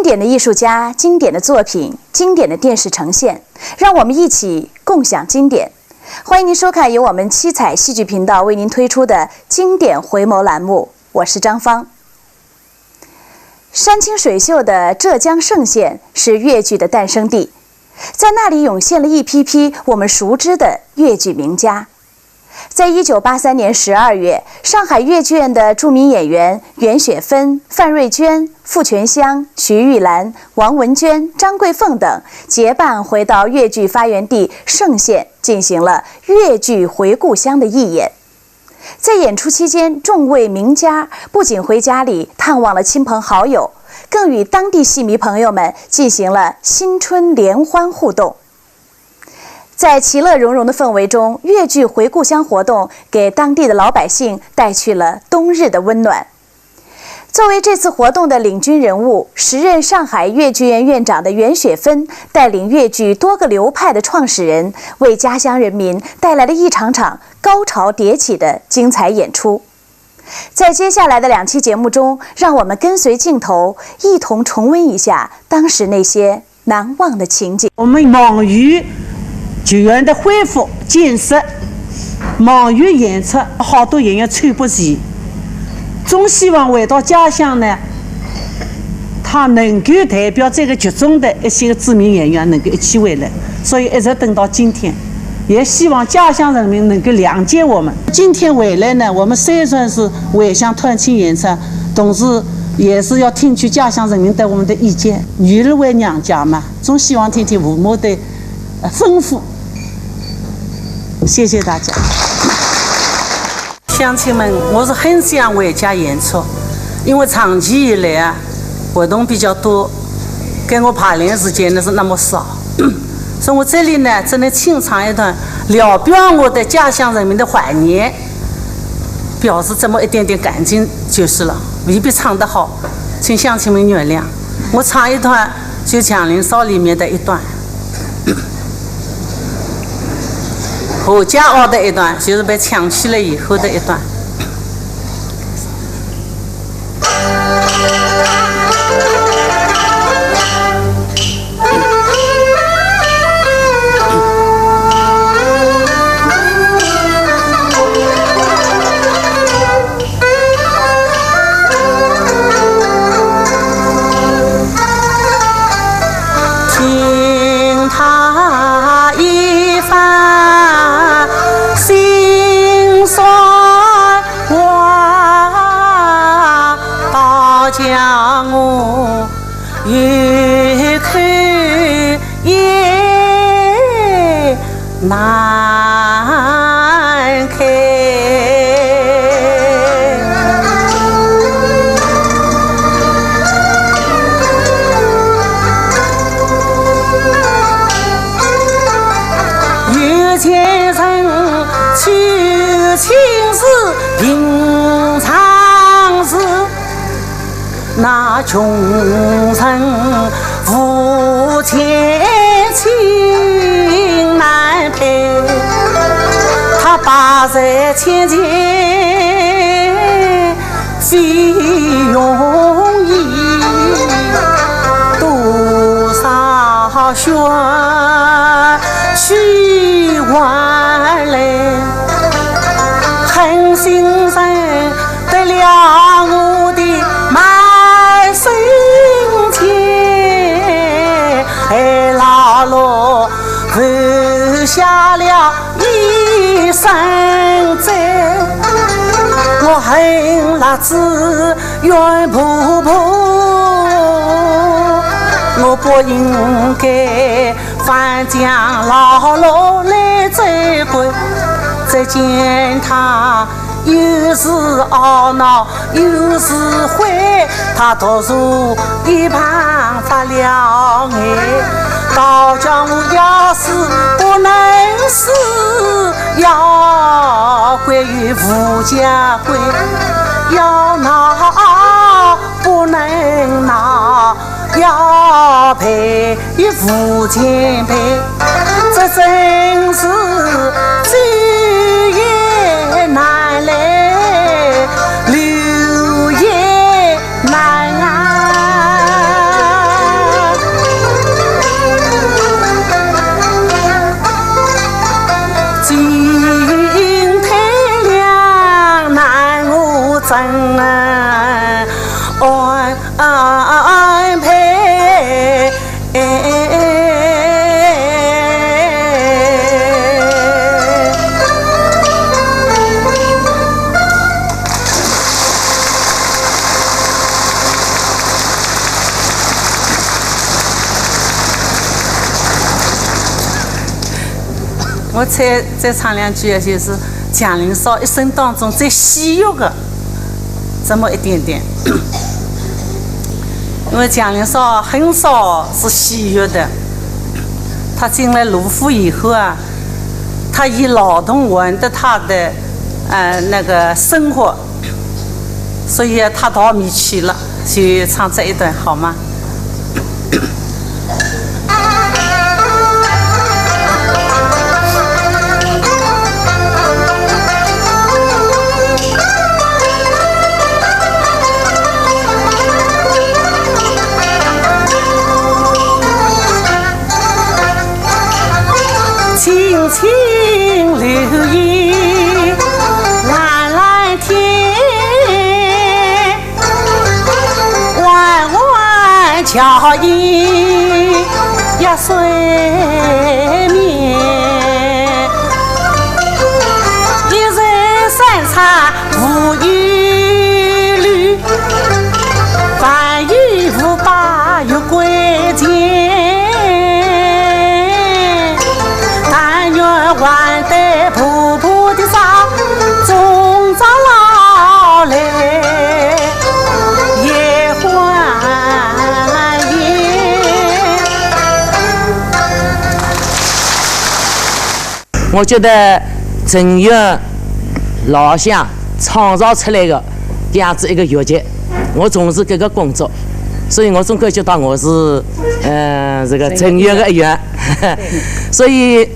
典的艺术家、经典的作品、经典的电视呈现，让我们一起共享经典。欢迎您收看由我们七彩戏剧频道为您推出的经典回眸栏目，我是张芳。山清水秀的浙江嵊县是粤剧的诞生地，在那里涌现了一批批我们熟知的粤剧名家。在1983年12月，上海粤剧院的著名演员袁雪芬、范瑞娟、傅全香、徐玉兰、王文娟、张桂凤等结伴回到粤剧发源地嵊县，进行了粤剧回故乡的义演。在演出期间，众位名家不仅回家里探望了亲朋好友，更与当地戏迷朋友们进行了新春联欢互动。在其乐融融的氛围中，粤剧回故乡活动给当地的老百姓带去了冬日的温暖。作为这次活动的领军人物，时任上海粤剧院院长的袁雪芬带领粤剧多个流派的创始人，为家乡人民带来了一场场高潮迭起的精彩演出。在接下来的2期节目中，让我们跟随镜头一同重温一下当时那些难忘的情景。我们忙于剧院的恢复建设，忙于演出，好多演员喘不齐，总希望回到家乡呢，他能够代表这个剧中的一些知名演员能够一起回来，所以一直等到今天，也希望家乡人民能够谅解我们。今天回来呢，我们虽然是回乡团庆演出，同时也是要听取家乡人民对我们的意见。女儿回娘家嘛，总希望听听父母的吩咐。谢谢大家。乡亲们，我是很想回家演出，因为长期以来啊，活动比较多，给我排练时间呢是那么少，所以我这里呢只能清唱一段，聊表我对家乡人民的怀念，表示这么一点点感情就是了，未必唱得好，请乡亲们原谅。我唱一段《就强林嫂》里面的一段。后家傲的一段，就是被抢去了以后的一段。听他一番心酸话，倒将我越看越难看。有钱人去亲事平常事，那穷人无钱情难配，他把在千金非容易，多少血去换来，狠心人得了我的满身钱，还老了留下了一身债，我恨辣子冤婆婆，我不应该反将老罗来责怪，再见他又是懊恼又是悔，他独坐一旁发了眼，倒叫我要死不能死，要归于夫家归，要闹不能闹，要赔与夫前赔，这真是罪也难来，留也难安。我再唱两句，就是蒋灵嫂一生当中最喜悦的这么一点点。因为蒋灵嫂很少是喜悦的，她进了卢浮以后啊，她以劳动换得她的那个生活，所以她到米去了，就唱这一段好吗？青青柳叶蓝蓝天，弯弯桥影压水面，一人三餐无忧虑，凡有无把月归田。玩得婆婆的上，终朝老来也欢颜。我觉得正月老乡创造出来的这样子一个乐节，我从事这个工作，所以我总感觉到我是这个正月的一员。所以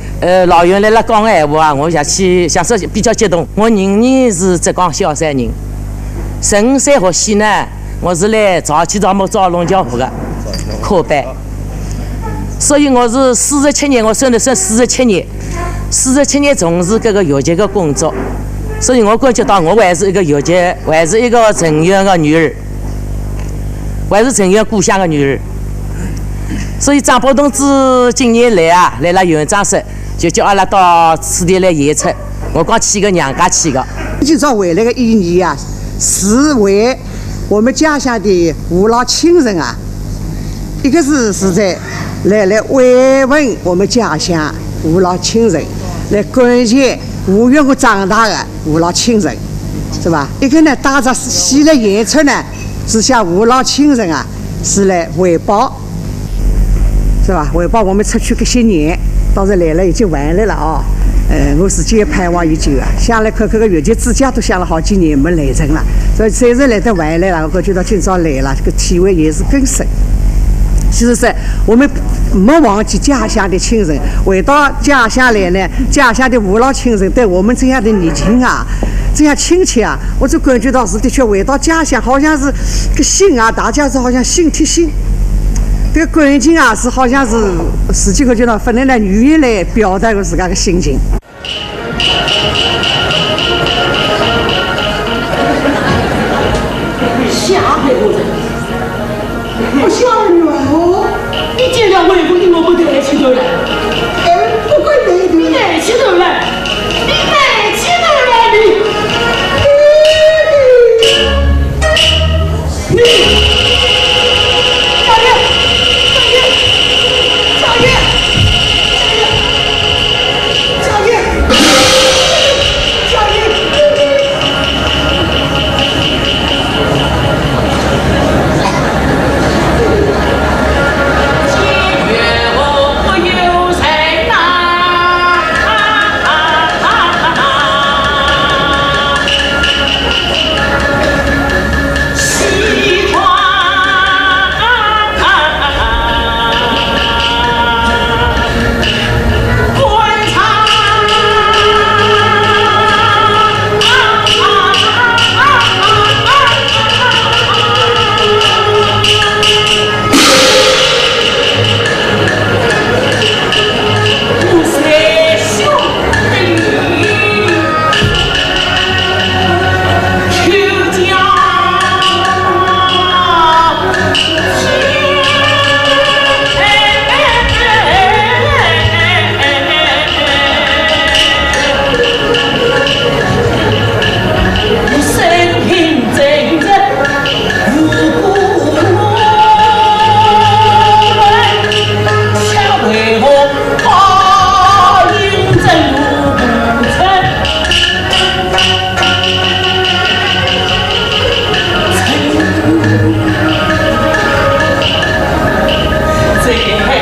老袁来了讲闲话啊，我想说比较激动。我人是浙江萧山人，神山学戏呢，我是来早期找龙桥湖的科班，所以我是47年，我算47年从事这个乐节的工作，所以我感觉到我还是一个乐节，还是一个正月的女儿，还是正月故乡的女儿。所以张伯同志今年来了园长室，就叫阿拉到此地来演出。我刚去个娘家去的。今朝回来的意义啊，是为我们家乡的父老亲人啊，一个是在来慰问我们家乡父老亲人，来感谢无缘我长大的父老亲人，是吧？一个呢，带着戏来演出呢，是向父老亲人啊，是来回报。是吧？回报我们出去这些年，当然来了已经完了啊。我自己也盼望已久啊，想来看看个乐节自家都想了好几年没来成了，所以暂时来得完来了，我感觉到今朝来了，这个体会也是更深。其实是我们没忘记家乡的亲人，回到家乡来呢，家乡的父老亲人对我们这样的年轻啊，这样亲切啊，我就感觉到是的确回到家乡，好像是个心啊，大家是好像心贴心。这个感情啊，是好像是自己感觉到不能来语言来表达我自家的心情。下辈子，我小女儿，你尽量维护你我不得来起头来。不管你来起头来，你来起头来你。子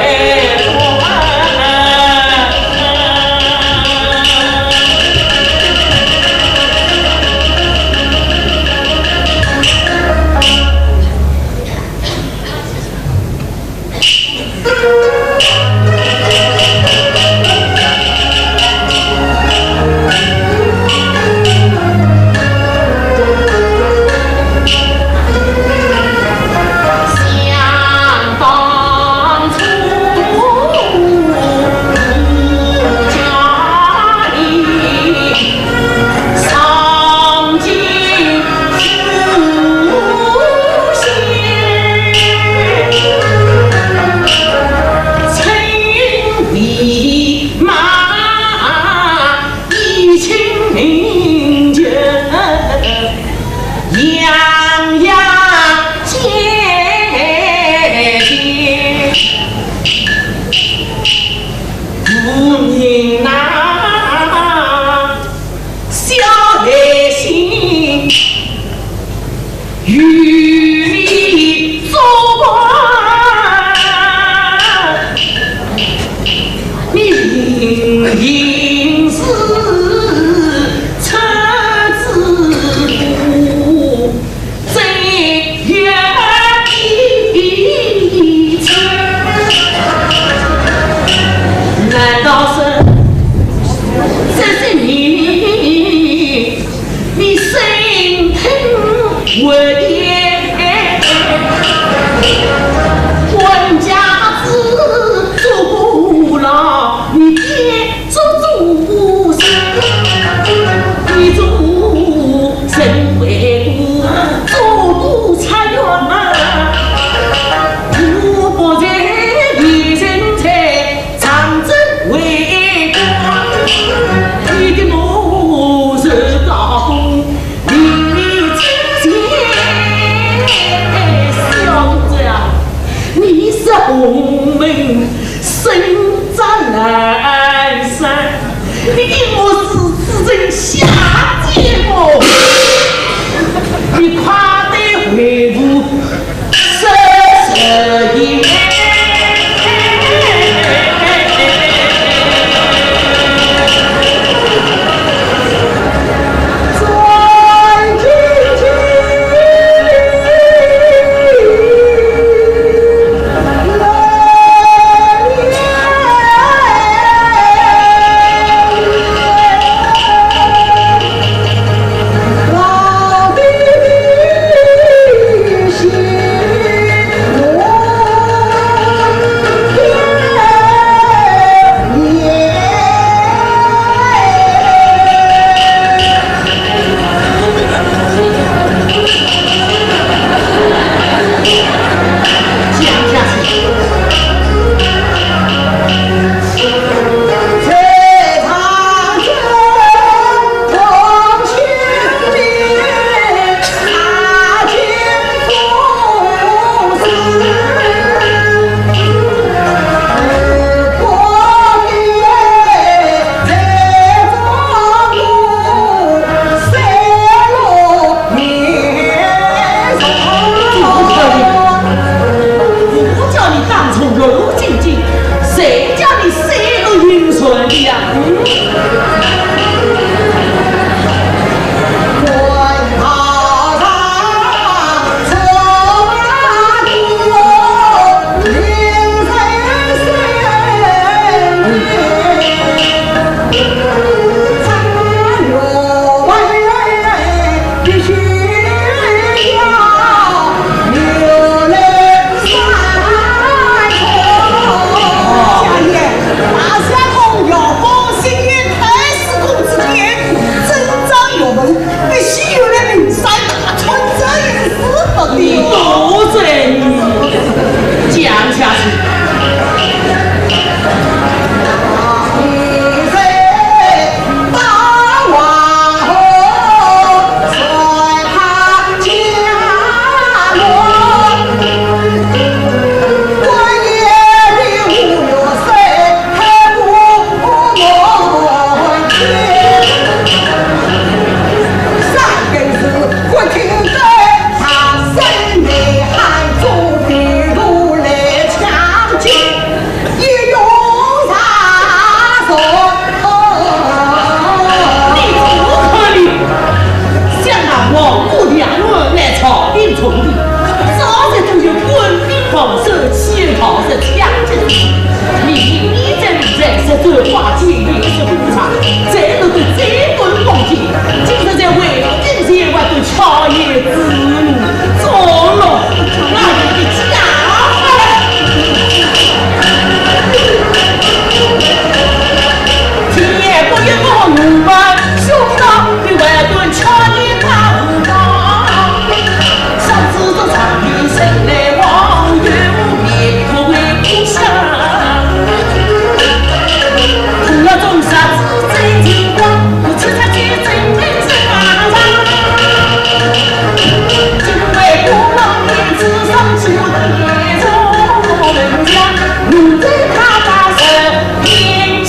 起跑是强劲，你这是这话题也是不长，这都是这顿风景，就是在为今天我都超越之路，走了那你的家。我们兄弟的外顿差一大五方，上次都唱一声来往，有别不为故乡。我种啥子最金光，我吃它最真没吃马上。因为不能面子上出的野种人家，你对他大声演讲。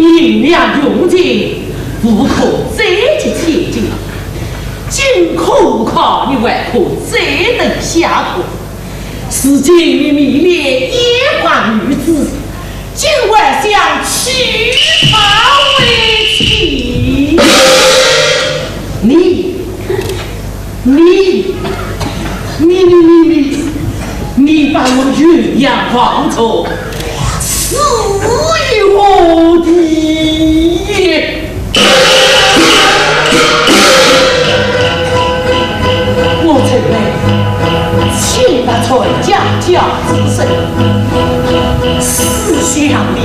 尽量用尽，不可再去前进了。今何况你还可再能下课？是今你迷恋野花女子，今晚想娶她为妻。你把我鸳鸯放错，强力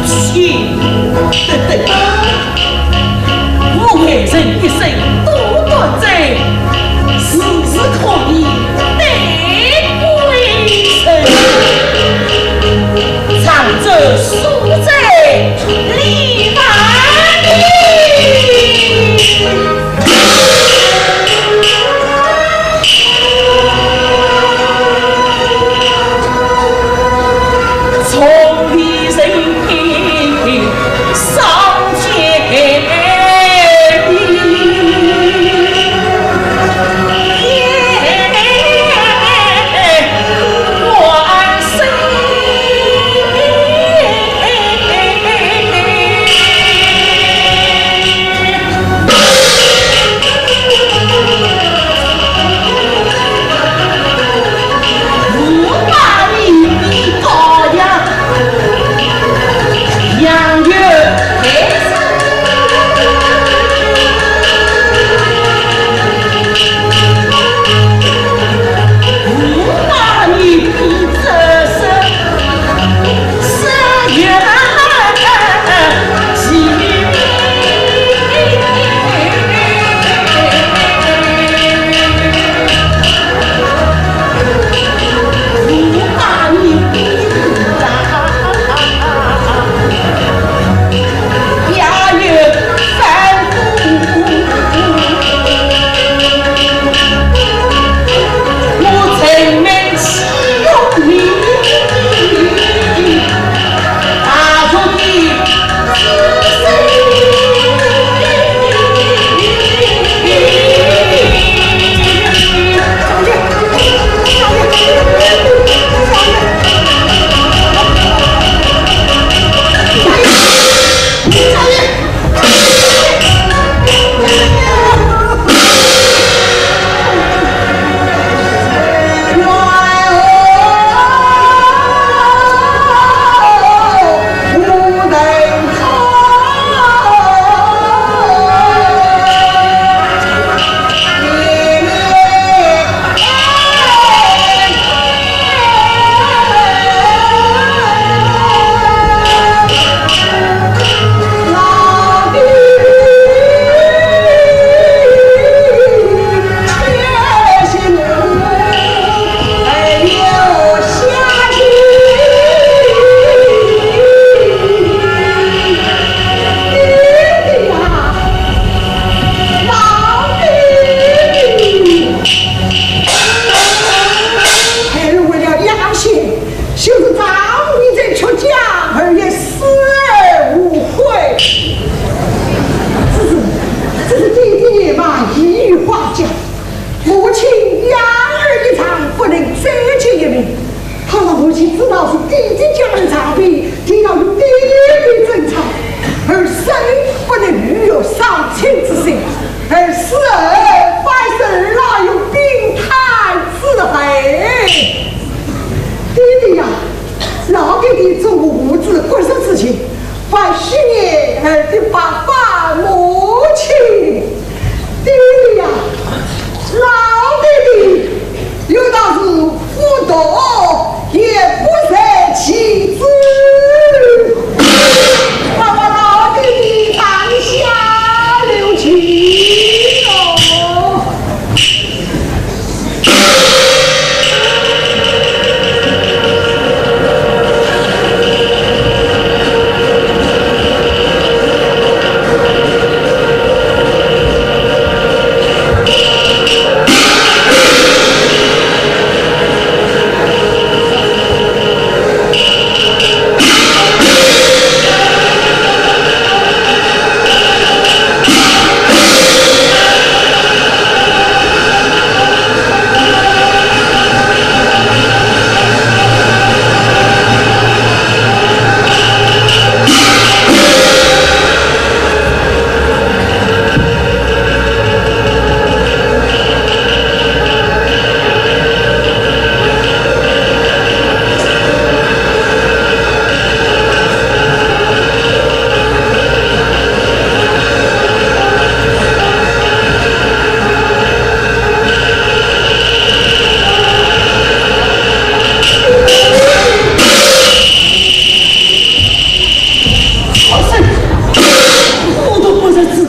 心对对，我为人一生多端正，时时可以得归身，长者淑者立万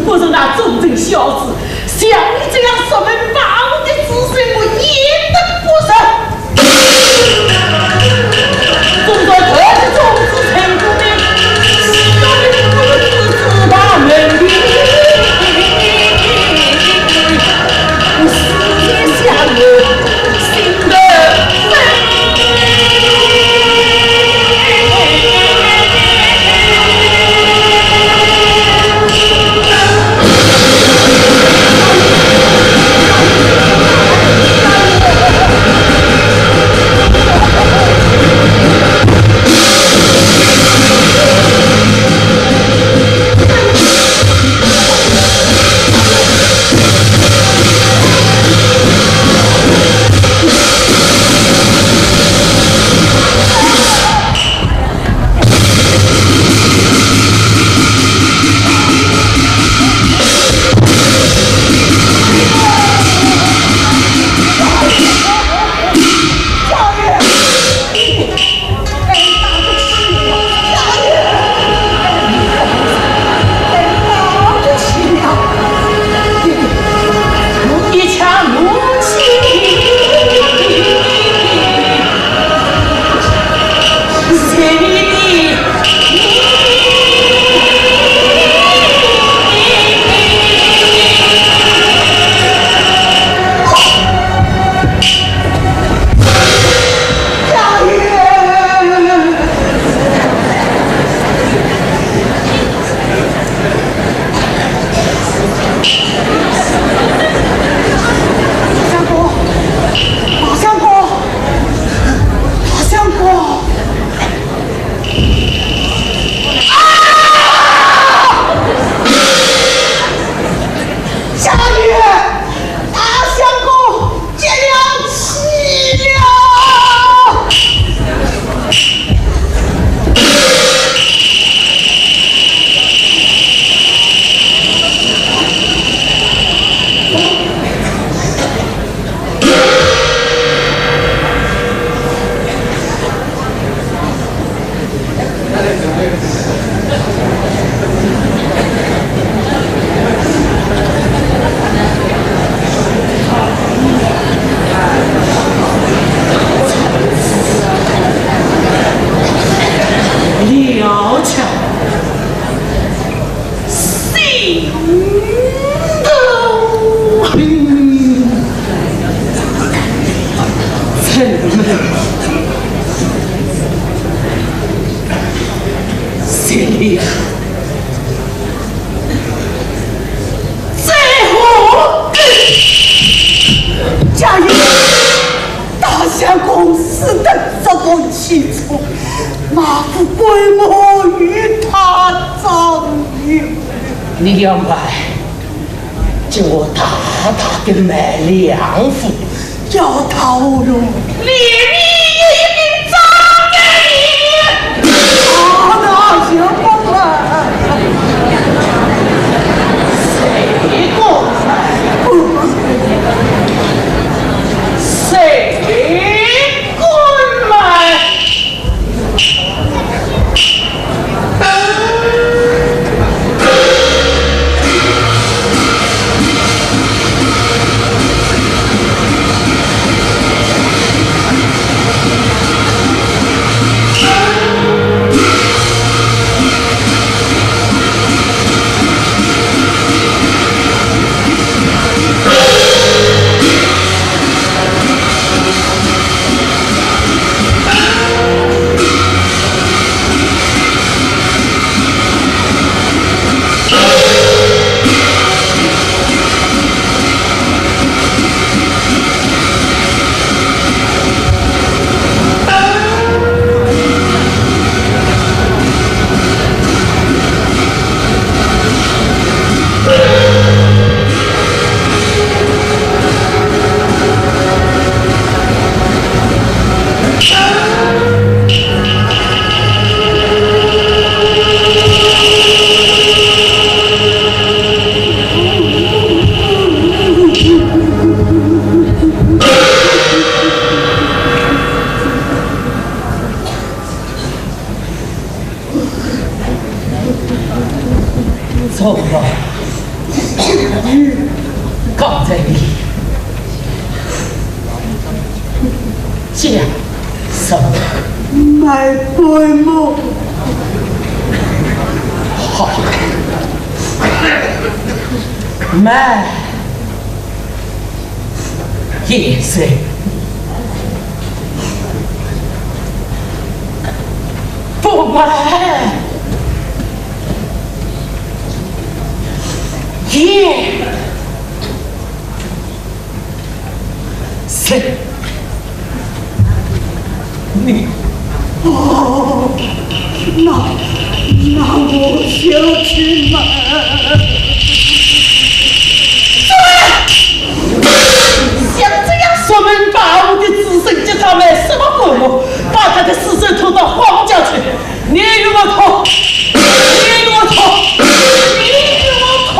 不是那忠贞孝子，像你这样说门冒的子孙，我一等不生。总说这是种子成功的，小人不是自把门的。我世间下人心的美。你要买，叫我大大的买2副，要掏哟。连你也一并砸给你！那行不了。谁过来？谁过来？走吧，刚才你这样什么？买对么？好，买颜色。不买颜色。你哦，那我就去买。像这样说明把我的子孙叫他们什么父母，把他的死神拖到荒郊去，你与我拖，你与我拖，你与我拖。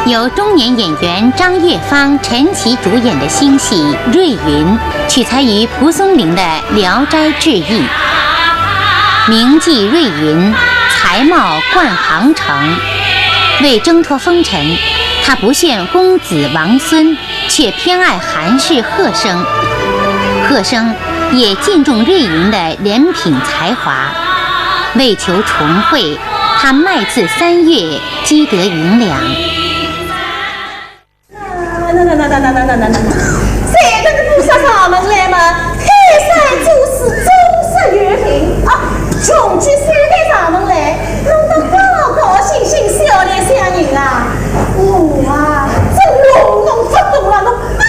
由中年演员张月芳、陈琦主演的新戏《瑞云》，取材于蒲松龄的《聊斋志异》。名妓瑞云，才貌冠杭城。为挣脱风尘，她不羡公子王孙，却偏爱韩氏贺生。贺生也敬重瑞云的人品才华。为求重会，他卖字3月，积得银两。谁那个菩萨上门来嘛？开山祖师终身月平啊！穷居三代上门来，弄得高高兴兴，笑脸相迎啊！我啊，真隆隆不懂了，侬妈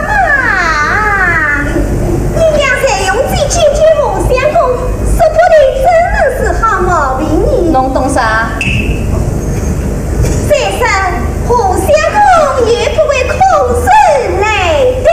妈，你俩才用这9句梦相公，说不定真的是好毛病呢。侬懂啥？再三。互相公也不为空手来的。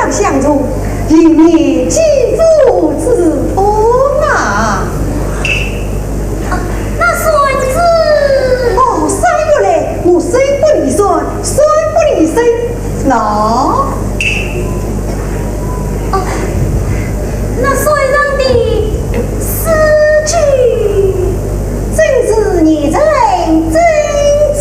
上相助，因你肌肤之痛啊！那孙子哦，生过来，我生不离孙，孙不离生，喏。那孙上的诗句，真是你在真知。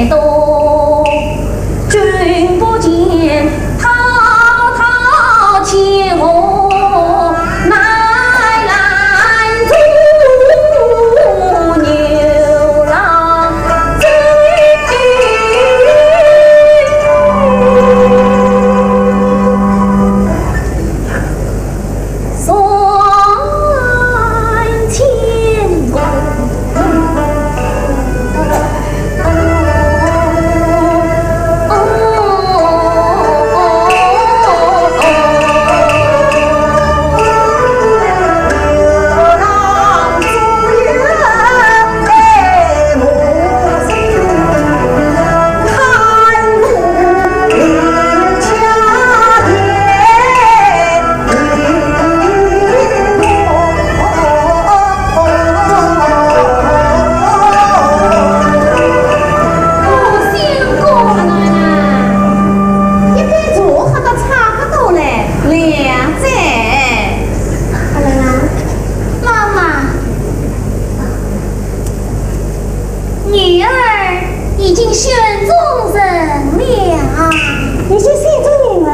太多，君不见滔滔千河，乃拦住牛郎织女儿已经选中人了，已经选中人了。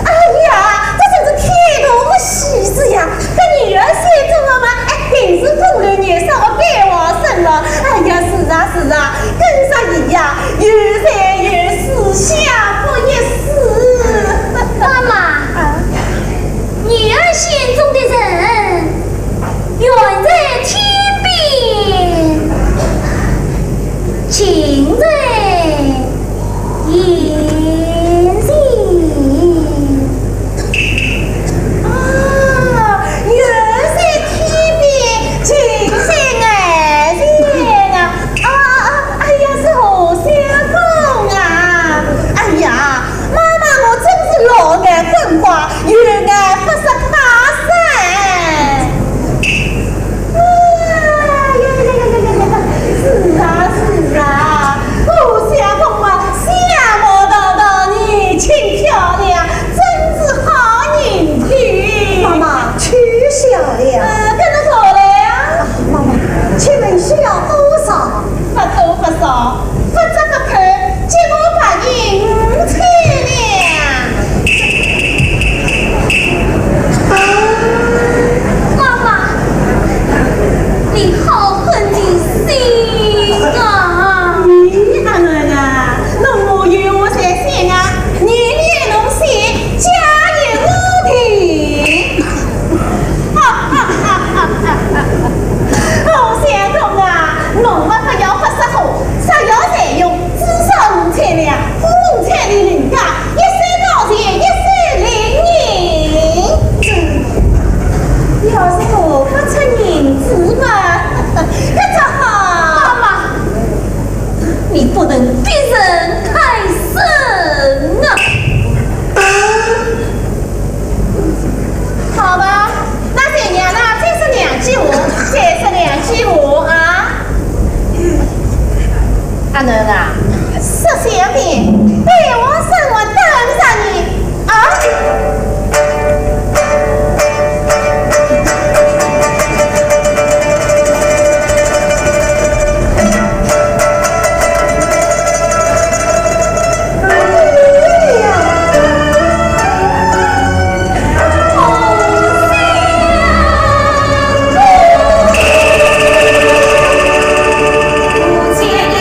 哎呀，这真是天大的喜事呀！这女儿选中了吗？哎，平时风流年少，别忘生了。哎呀，是啊是啊，跟上你呀，有财有势，相夫一世。妈妈，女儿选中的人远在天边，情在眼前。啊，远在天边，情在眼前啊！哎呀，是何相公啊！哎呀，妈妈，我真是老眼昏花，有眼不识泰山。是啊是啊，顾相公啊，相貌堂堂，年轻漂亮，真是好人品。妈妈，取消了。跟着走来啊。妈妈，请问需要多少？不多不少，不折不扣，结果把银5千两。妈妈，你好狠的心啊！咦，阿囡啊，侬我有我在先啊，年年侬先家有我听。哈哈哈哈哈！好相公啊，侬不要不识货，啥要才用，至少5千两，5千的人家1岁高钱1岁0银。要是我不出银子嘛，可就好。妈妈，你不能逼人太甚啊！好吧，那这娘呢，再说2句话，再说2句话啊。阿囡啊，说小点，陪我生活等着你啊。5千两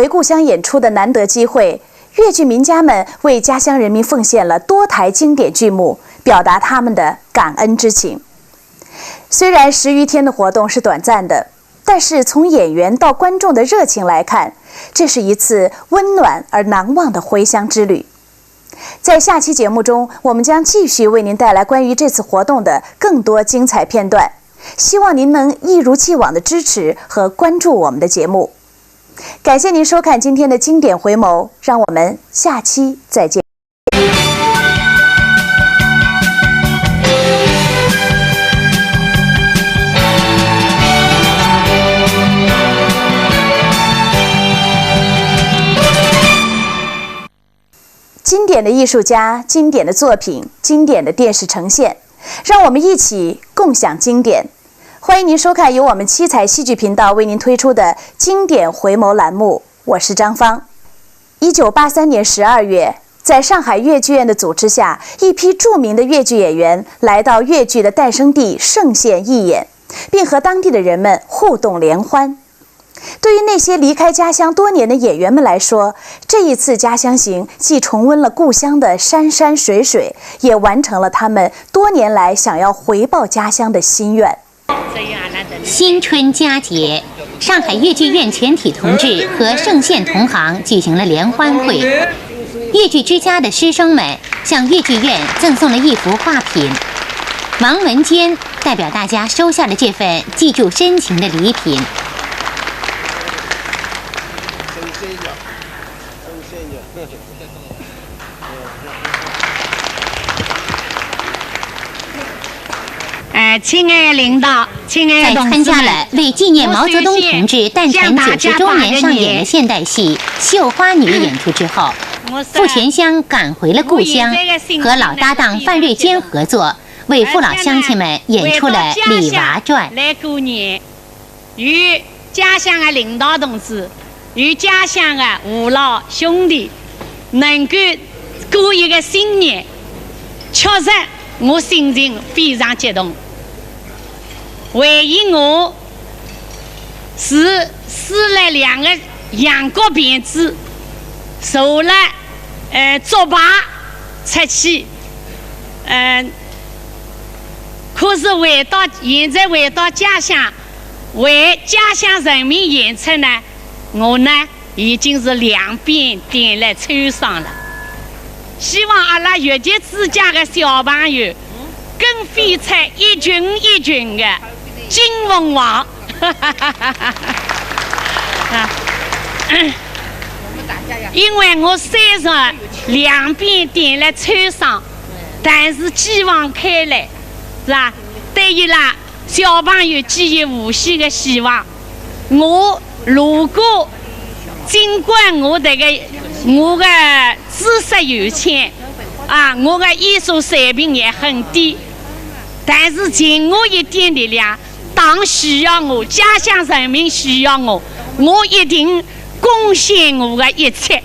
回故乡演出的难得机会，粤剧名家们为家乡人民奉献了多台经典剧目，表达他们的感恩之情。虽然10余天的活动是短暂的，但是从演员到观众的热情来看，这是一次温暖而难忘的回乡之旅。在下期节目中，我们将继续为您带来关于这次活动的更多精彩片段，希望您能一如既往的支持和关注我们的节目。感谢您收看今天的经典回眸，让我们下期再见。经典的艺术家、经典的作品、经典的电视呈现，让我们一起共享经典。欢迎您收看由我们七彩戏剧频道为您推出的经典回眸栏目，我是张芳。1983年12月，在上海粤剧院的组织下，一批著名的粤剧演员来到粤剧的诞生地盛县义演，并和当地的人们互动联欢。对于那些离开家乡多年的演员们来说，这一次家乡行既重温了故乡的山山水水，也完成了他们多年来想要回报家乡的心愿。新春佳节，上海粤剧院全体同志和盛县同行举行了联欢会。粤剧之家的师生们向粤剧院赠送了一幅画品。王文坚代表大家收下了这份记住深情的礼品。亲爱的领导，亲爱的同志们，在参加了为纪念毛泽东同志诞辰90周年上演的现代戏《绣花女》演出之后，傅全香赶回了故乡，和老搭档范瑞坚合作，为父老乡亲们演出了《李娃传》。来过年，与家乡的领导同志，与家乡的父老兄弟，能够过一个新年，确实我心情非常激动。唯一我是撕了2个羊角辫子，受了作罢出去，可是现在回到家乡，为家乡人民演出呢，我呢已经是2边点了抽上了。希望阿拉粤剧之家的小朋友更飞出一群一群的金凤凰。因为我虽然2边点了抽伤，但是继往开来，是吧？对伊拉小朋友寄予无限的希望。我如果尽管我的知识有限啊，我的艺术水平也很低，但是尽我一点力量，党需要我，家乡人民需要我，我一定贡献我的一切。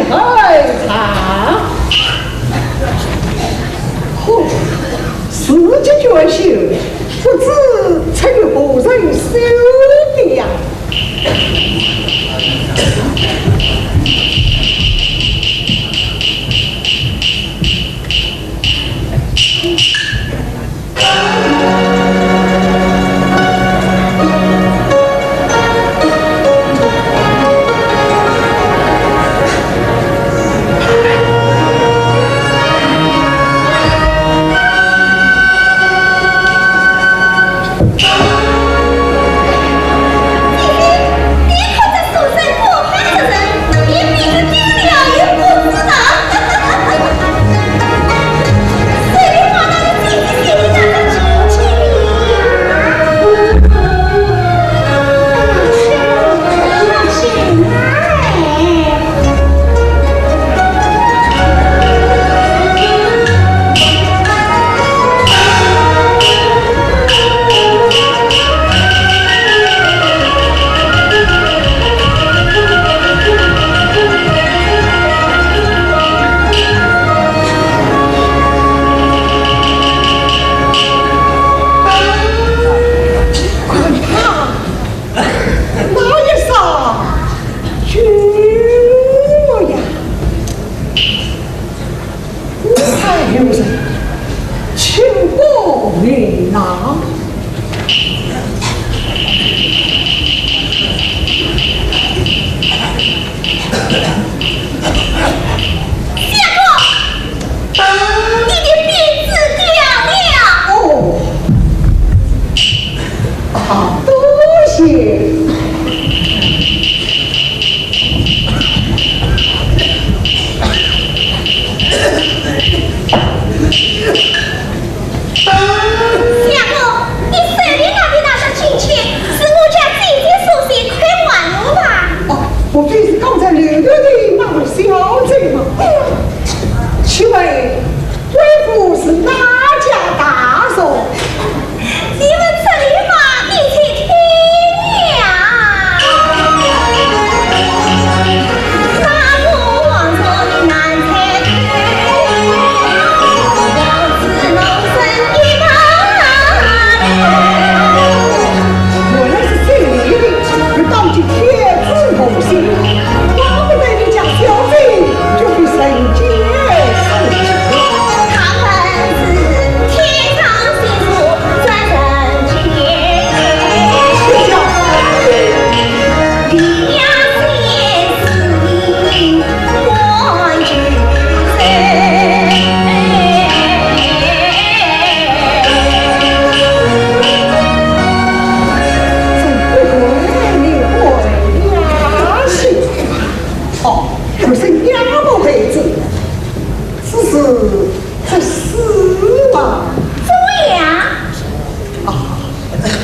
的海棠。嚯，世界绝秀，不知曾于何人手的呀？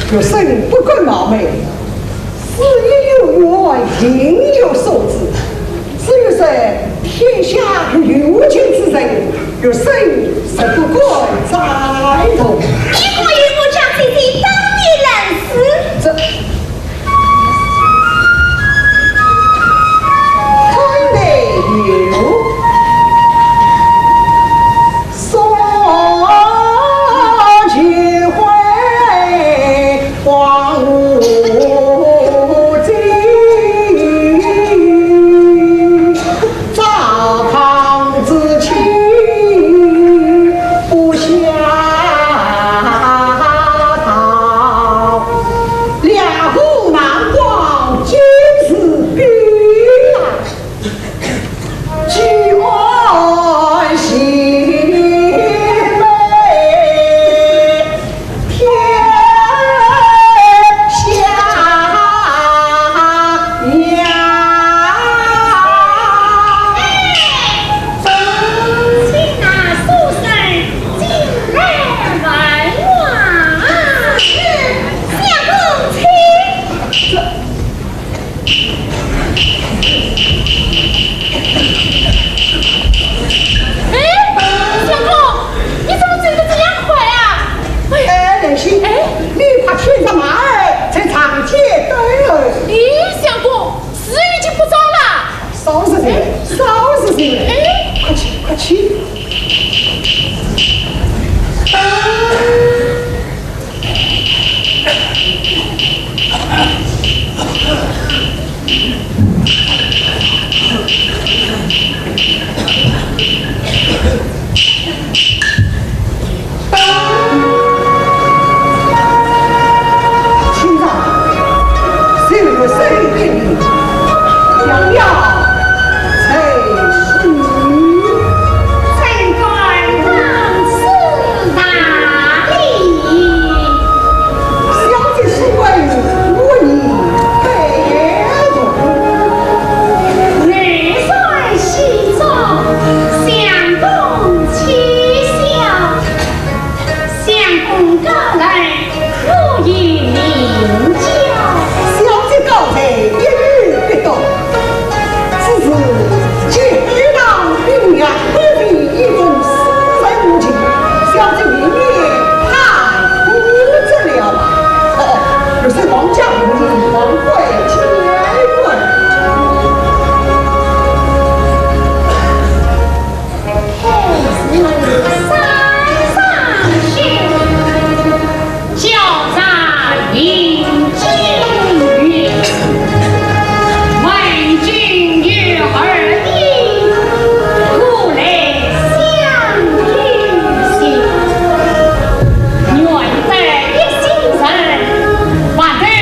学生不管貌美，事业有缘，应有所指。至于说天下有情之人，学生是不管在同。你可与我将姐姐当面认识。这太美有。不下去。我的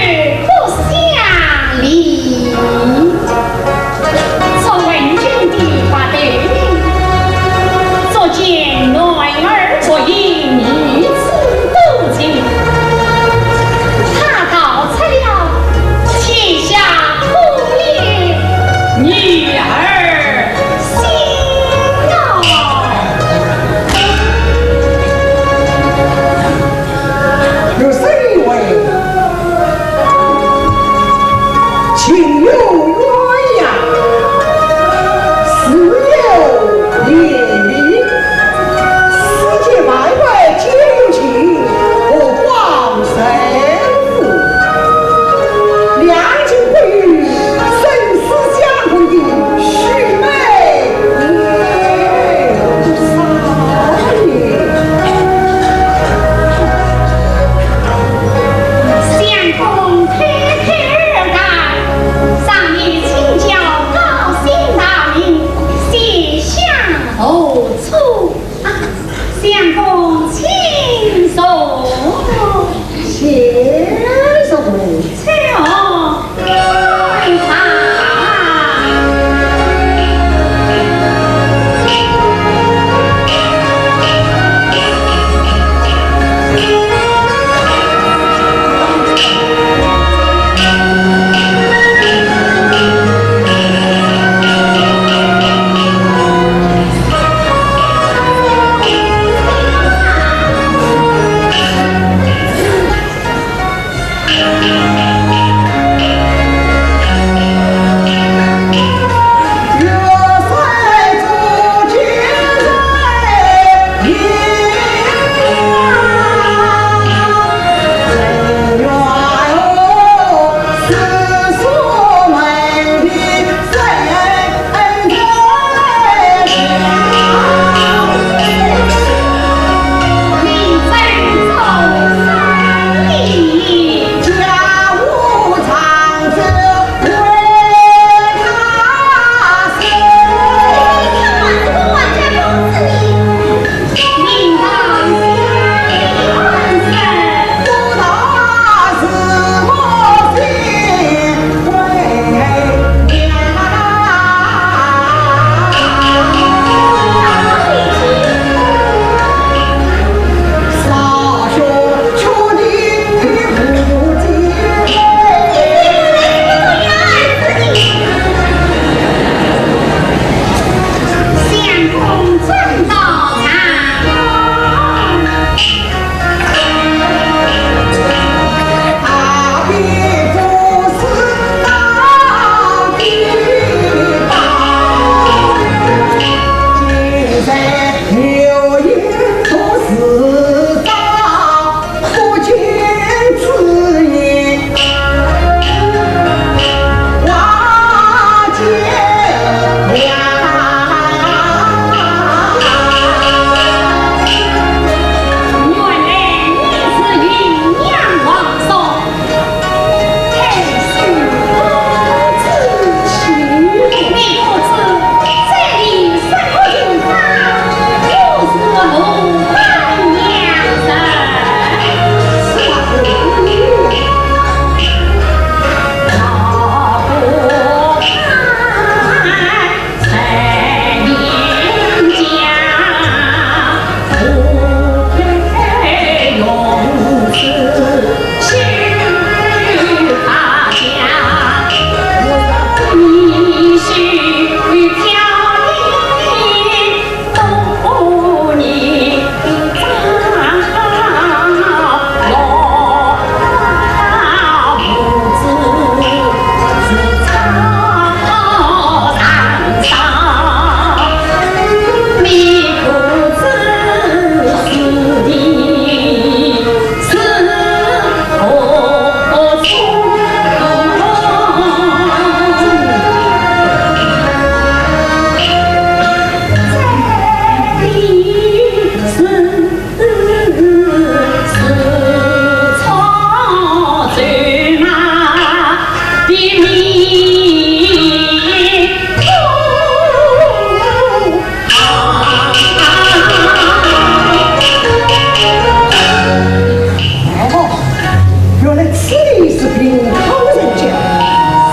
此地是平口人家，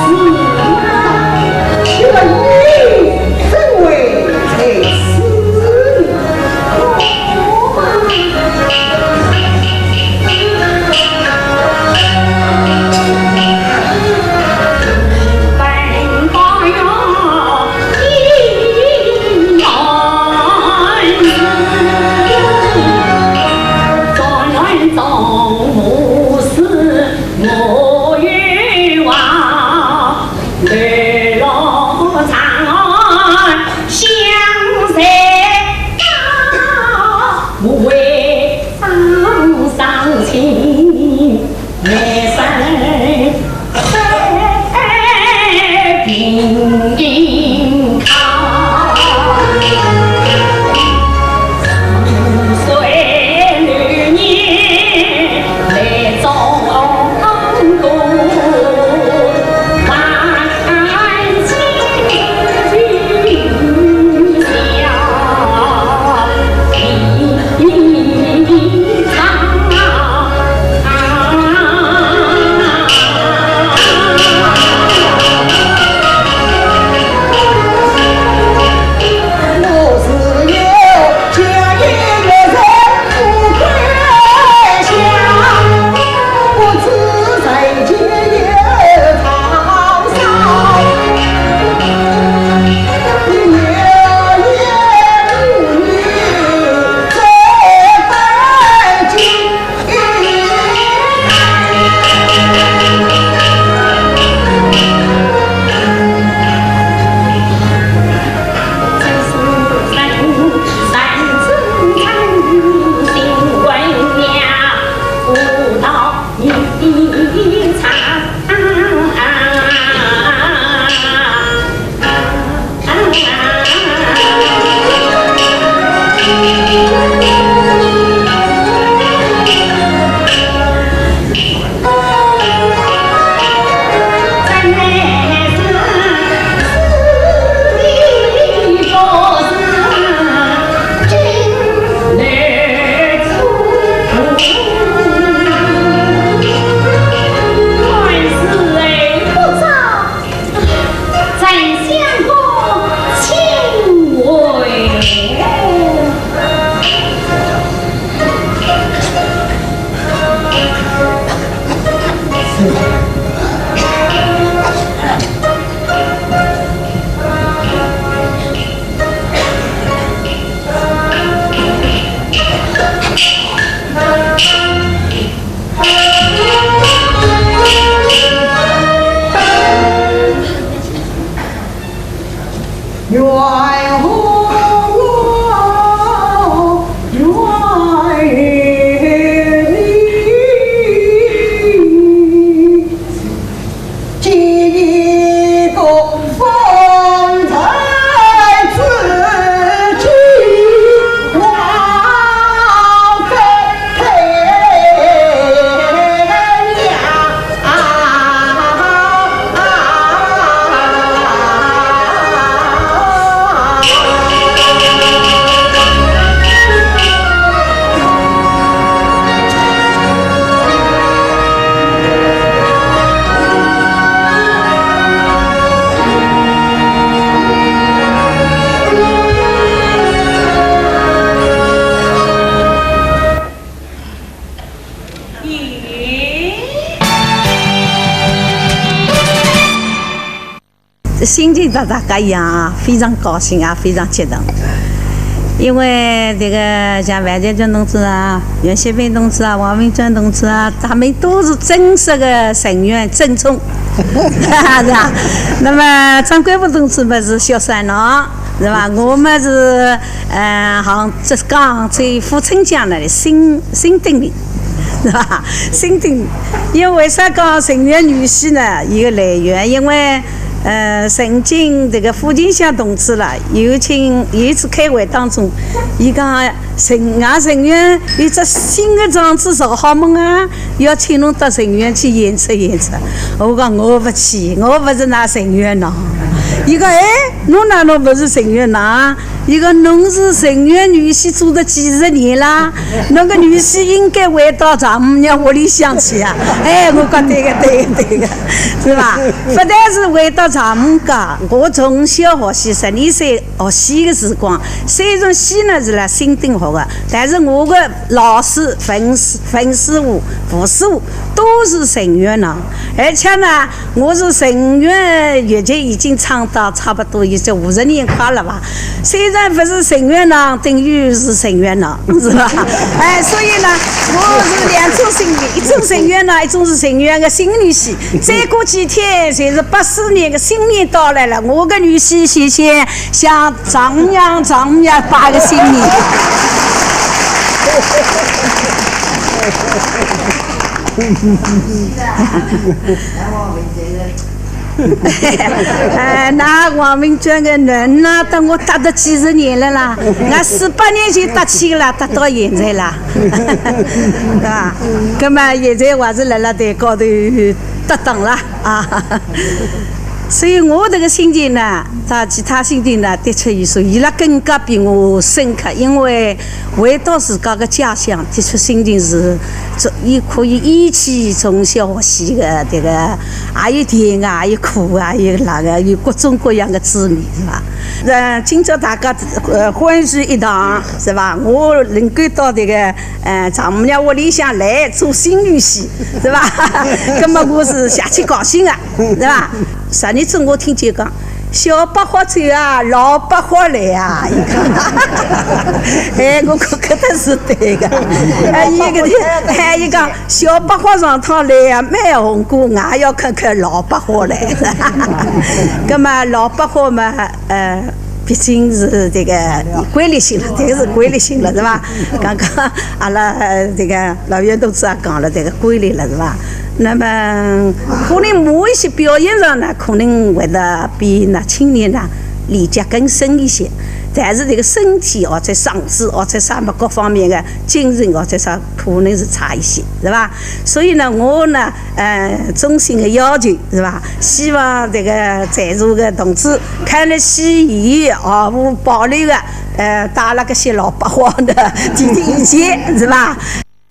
是啊，这个你怎为才死？心情和大家一样啊，非常高兴啊，非常激动。因为这个像万建军同志啊、袁锡平同志啊、王明专同志啊，他们都是真实的成员正宗，是吧？那么张贵福同志们是小三郎，是吧？我们是杭浙江在富春江那里新丁里。是吧？新丁，因为为啥讲成员女婿呢？一个来源，因为曾经这个傅金香同志了，有一次开会当中，伊讲外成员有只新的场子造好门啊，要请侬到成员去演出。我讲我不去，我不是那成员呐。伊讲侬哪能不是成员呐？一个侬是成员女婿做了几十年啦，那个女婿应该回到丈母娘屋里向去啊！哎，我讲对个，是吧？不但是回到丈母家，我从小学习12岁学习的时光，虽然西呢是辣新丁学的，但是我的老师冯师傅、傅师傅都是成员呢，而且呢，我是成员乐节已经唱到差不多也就50年快了吧。虽然不是成员呢，等于是成员呢，是吧？哎，所以呢，我是2种身份，一种成员呢，一种是成员的新女婿。再过几天就是84年的新年到来了，我的女婿先向丈母娘拜个新年。那王明娟的人呢，等我搭了几十年了啦，我18年前搭起了，搭到现在啦，是吧？那么现在我是辣台高头搭档了啊。所以我这个心情呢，在其他心情呢，的确有时候伊拉更加比我深刻，因为回到自家的家乡，的确心情是，也可以一起从小学习的这个，也有甜啊，也有苦啊，有那个有各种各样的滋味，是吧？今朝大家欢喜一堂，是吧？我能够到这个丈母娘屋里向来做新女婿，是吧？那么我是下去高兴啊，是吧？10年之我听见讲，小百花走啊，老百花来啊！哎，我觉得是对的。还一讲小百花上趟来啊，蛮红过，也要看看老百花来。那么老百花嘛，毕竟是这个规律性了，这个是规律性了，是吧？刚刚阿拉这个老袁同志也讲了这个规律了，是吧？那么可能某一些表演上呢，可能会得比那青年呢理解更深一些，但是这个身体或者上肢或者啥么各方面的精神或者啥可能是差一些，是吧？所以呢，我呢衷心的要求，是吧？希望这个在座的同志看得起伊我保留的带了个些老百花的提意见，是吧？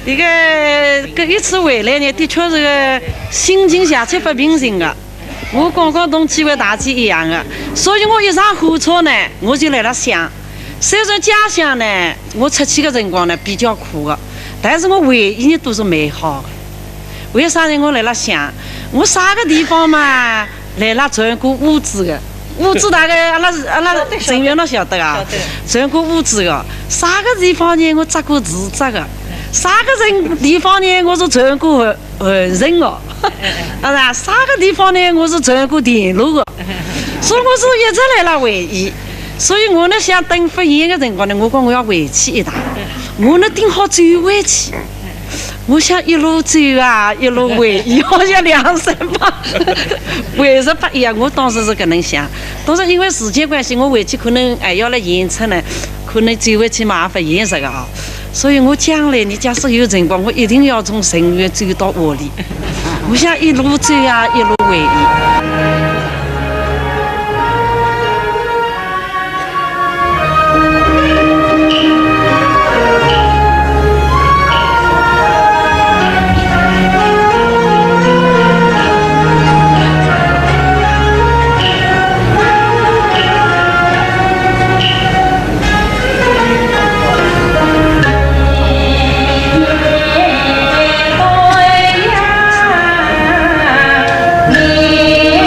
这一次回来呢，的确是个心情下去不平静的。我刚刚同几位大姐一样的，所以我一上火车呢，我就来了想，虽然家乡呢，我出去的辰光呢比较苦的，但是我回忆呢都是美好的。为啥呢？我来了想，我啥个地方嘛来了转过屋子的。屋子大概阿拉成员都晓得啊，转过屋子的，啥个地方呢？我扎过字扎的。啥个地方呢？我是转过人哦，啊，啥个地方呢？我是转过电路的，所以我是一直来了回忆。所以我呢想等发现的辰光呢，我讲我要回去一趟，我呢定好走回去。我想一路走啊，一路回忆，好像2-3把，为什么一样？我当时是搿能想，但是因为时间关系，我回去可能还要来演出呢，可能走回去嘛也不现实个啊。所以我将来你假使有辰光，我一定要从成员走到屋里。我想一路走啊，一路回忆。你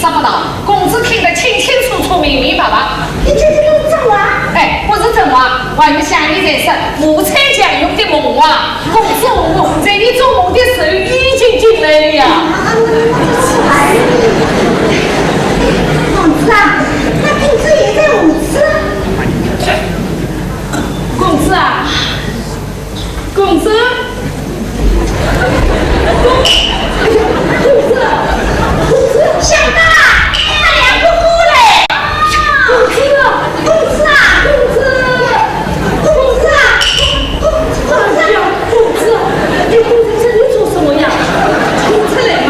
释不到，公子听得清清楚楚、明明白白。你这是真话？哎，不是真话，我们向你认识无参将用的梦话。公子我在你做梦的时候已经进来了呀。公子啊，那公子也在无耻。公子啊，公子。想到啊，他两个过来。公子啊，公子啊，公子啊，公子，你公子这里做什么呀？出来嘛！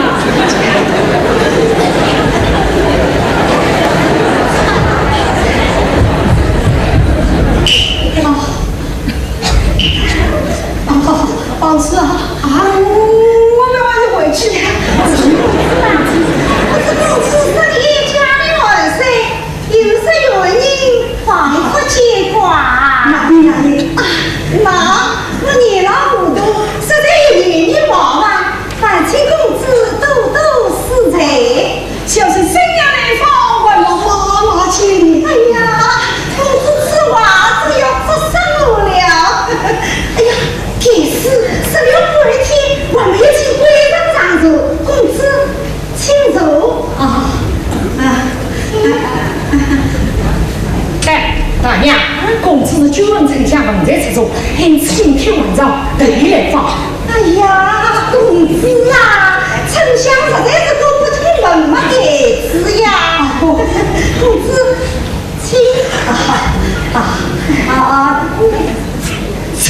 公子啊，我们回去。公子是一家的儿孙，有时有人仿佛牵挂。哪里？我年老糊涂，实在有眼力忙啊，烦请公子多多赐财。就是新娘来访，我妈妈请你。哎呀，公子吃袜子要出生路了。哎呀，天师16过一天，我们一起归上上座，公子请坐。哎，大娘，公子是久闻丞相文在之中，因此今天晚上特意来访。哎呀，公子啊，丞相实在是个不通文嘛孩子呀。公子，请。请。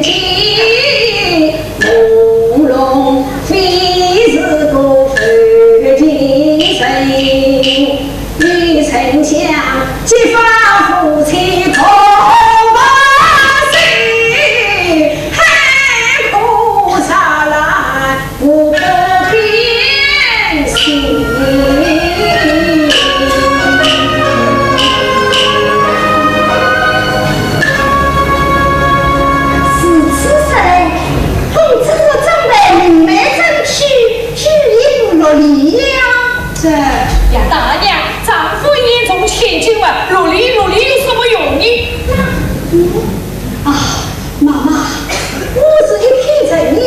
千金，慕容非是个富金身，与丞相结发夫妻同把心，海枯茶来无可变心。这呀，大娘，丈夫眼中千金啊，努力有什么用呢？啊，妈妈，我是一片诚意，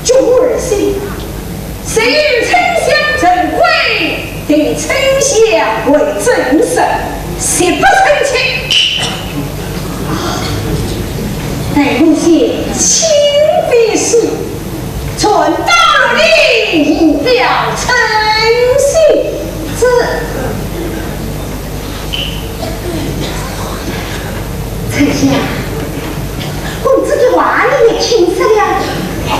忠儿心。谁与丞相正会，对丞相为正室，誓不成亲。待我些亲非事，传到了你，以表诚信。这丞相，公子的话你也听说了，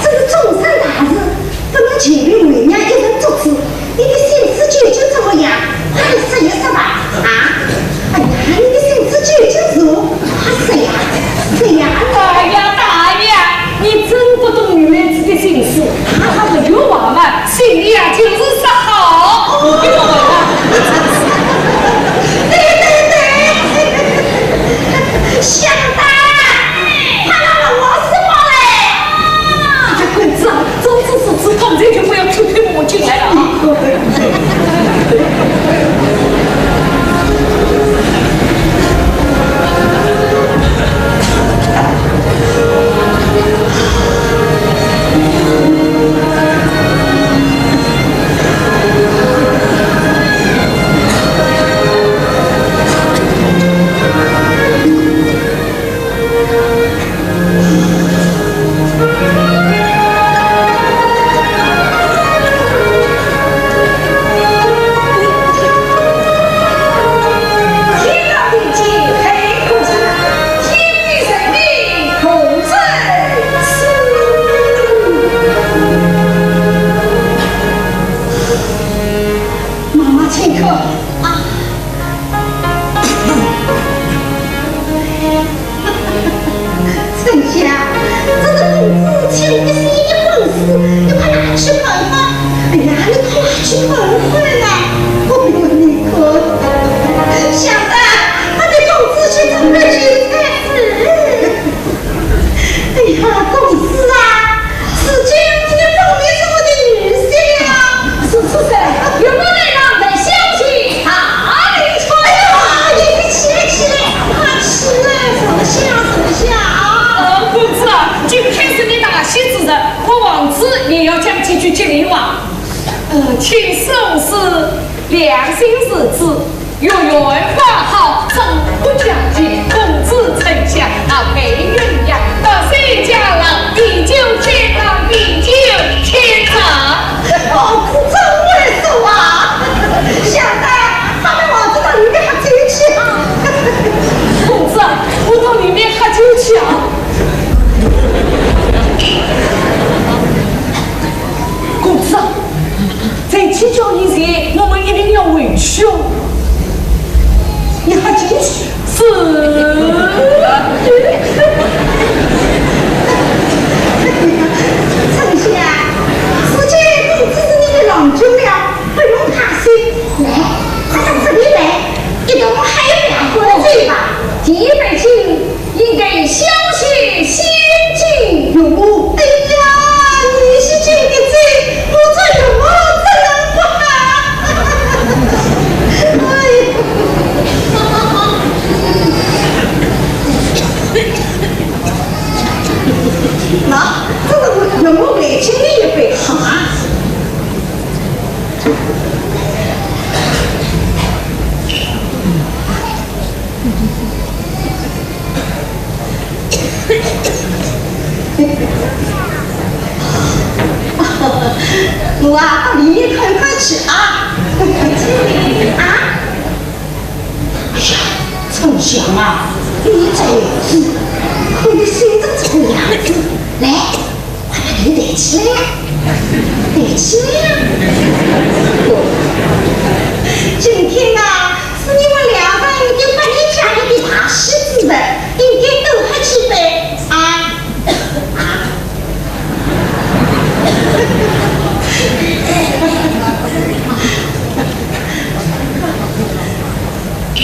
这是终身大事，不能前面为娘一人做主。你的心思究竟怎么样？快说一说吧！啊！哎呀，你的心思究竟如何？谁呀？谁呀？大娘，你真不懂女孩子的心思。她没有娃嘛，心里啊就是说好。你懂吗？想的，他让我什么嘞？这公子啊，总之是只刚才就不要偷偷摸摸进来了啊！请受是良心日子，有缘法好，总不讲解。公子丞相啊，美人呀，到谁家了？你就见到你就天长。哦，真会说啊！想的，他们我知道里面喝酒抢。公子，我到里面喝酒抢。公子。在去叫你前，我们一定要回去哦。你还进去？是。丞相，此间公子是你的郎中了，不用怕心。来，快到这里来，一同海面喝醉吧。第一百姓应该消息先进有目。哎呀，你是这个罪，我做有目。那这个人物来请你一杯好啊！我啊，到里面快快去啊！啊！哎呀，丞相啊，你这样子，你的心怎么样？今天啊，是你们两个人就把你家里的大喜子的，应该多喝几杯啊！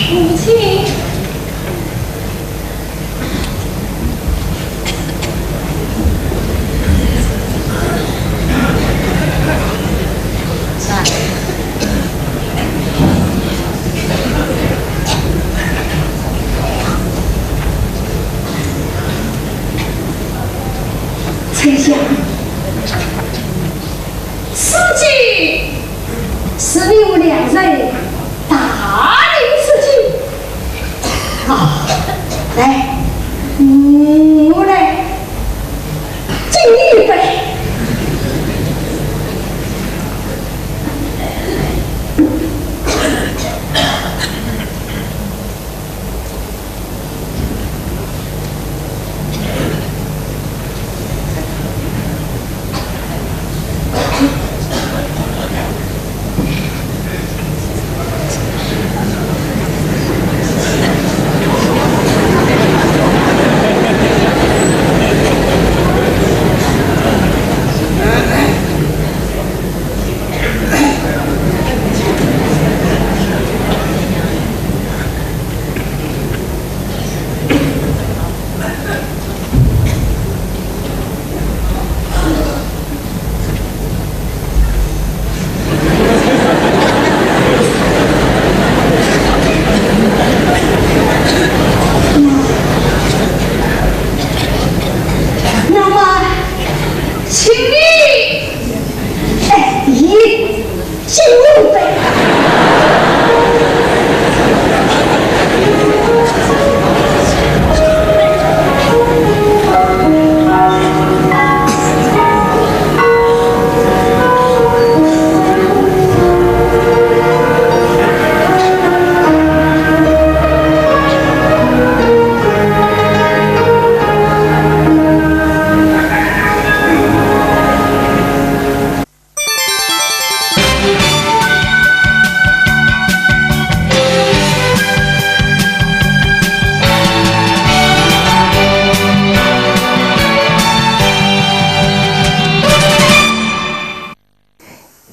母亲。丞相，此计是你们两人大令此计。好，来，我来敬你一杯。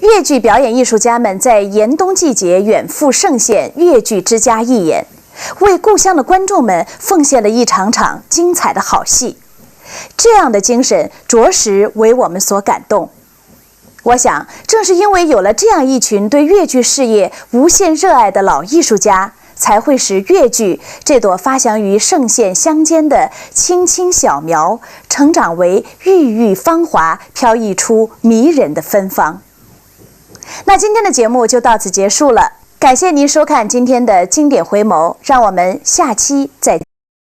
越剧表演艺术家们在严冬季节远赴盛县越剧之家义演，为故乡的观众们奉献了一场场精彩的好戏。这样的精神着实为我们所感动。我想，正是因为有了这样一群对越剧事业无限热爱的老艺术家，才会使越剧这朵发祥于盛县乡间的青青小苗，成长为郁郁芳华、飘逸出迷人的芬芳。那今天的节目就到此结束了，感谢您收看今天的经典回眸，让我们下期再见。